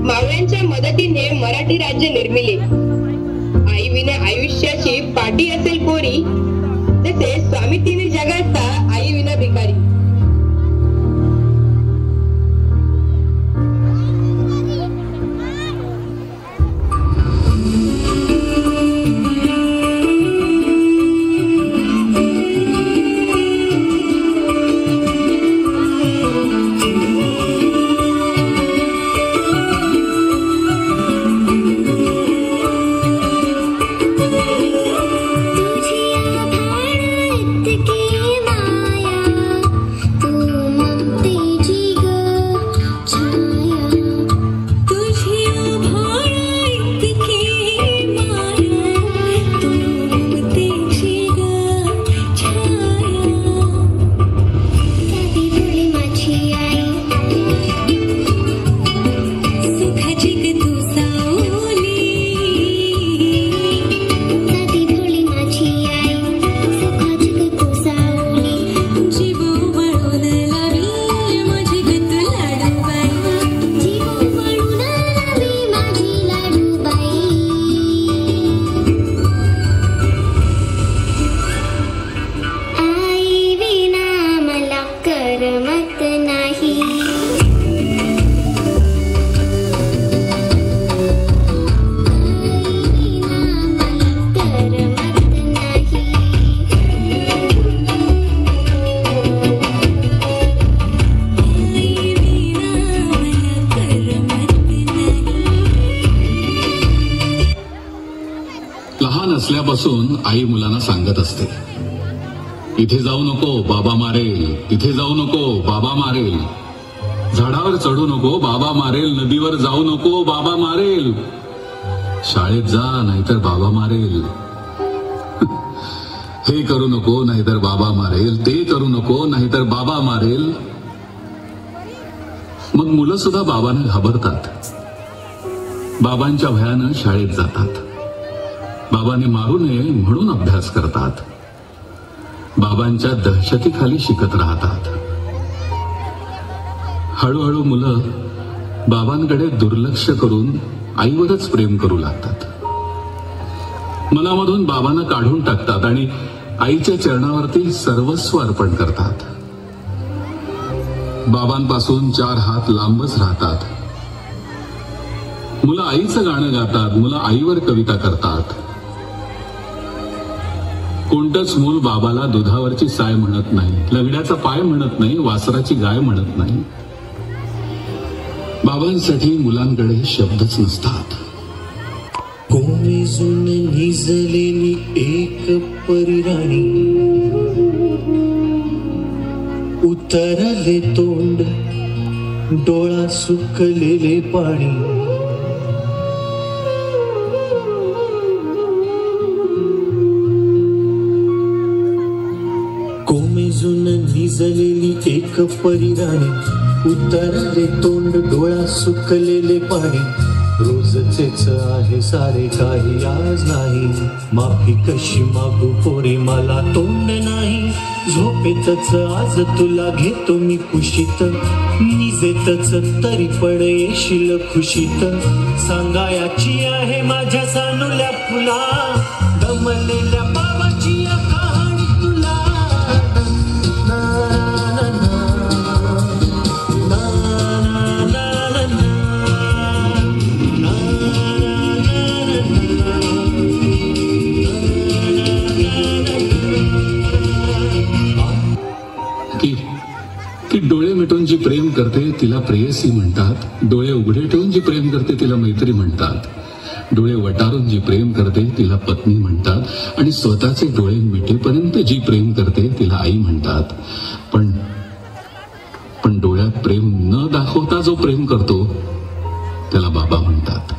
मावळ्यांच्या मदतीने मराठी राज्य निर्मिले. आई विना आयुष्याची पाटी असेल कोरी, तसे स्वामी तिने जगाचा आई विना भिकारी. लहान असल्यापासून आई मुलांना सांगत असते, इथे जाऊ नको बाबा मारेल, इथे जाऊ नको बाबा मारेल, झाडावर चढू नको बाबा मारेल, नदीवर जाऊ नको बाबा मारेल, शाळेत जा नाहीतर बाबा मारेल, हे करू नको नाहीतर बाबा मारेल, ते करू नको नाहीतर बाबा मारेल. मग मुलं सुद्धा बाबांना घाबरतात. बाबांच्या भयानं शाळेत जातात. बाबांनी मारू नये म्हणून अभ्यास करतात. बाबांच्या दहशतीखाली शिकत राहतात. हळूहळू मुलं बाबांकडे दुर्लक्ष करून आईवरच प्रेम करू लागतात. मनामधून बाबांना काढून टाकतात आणि आईच्या चरणावरती सर्वस्व अर्पण करतात. बाबांपासून 4 हात लांबच राहतात. मुलं आईचं गाणं गातात. मुलं आईवर कविता करतात. कोणतंच मूल बाबाला दुधावरची साय म्हणत नाही, लंगड्याचा पाय म्हणत नाही, वासराची गाय म्हणत नाही. बाबांसाठी मुलांकडे शब्दच नसतात. कोमेजून निजलेली एक परिराणी, उतरले तोंड डोळा सुकलेले पाणी. कोमेजून निजलेली एक परिराणी, उतरले तोंड डोळा सुकलेले पाणी. रोजचेच आहे सारे काही आज नाही, माफी कशी मागू पोरी मला तोंड नाही. झोपेतच आज तुला घेतो मी कुशीत, निजेतच तरी पण येशील खुशीत. सांगायाची आहे माझ्या सानुल्या फुला, दमलेल्या बाबाची कहाणी तुला. की डोळे मिटून जी प्रेम करते तिला प्रेयसी म्हणतात. डोळे उघडे ठेवून जी प्रेम करते तिला मैत्री म्हणतात. डोळे वटारून जी प्रेम करते तिला पत्नी म्हणतात. आणि स्वतःचे डोळे मिटेपर्यंत जी प्रेम करते तिला आई म्हणतात. पण डोळ्यात प्रेम न दाखवता जो प्रेम करतो त्याला बाबा म्हणतात.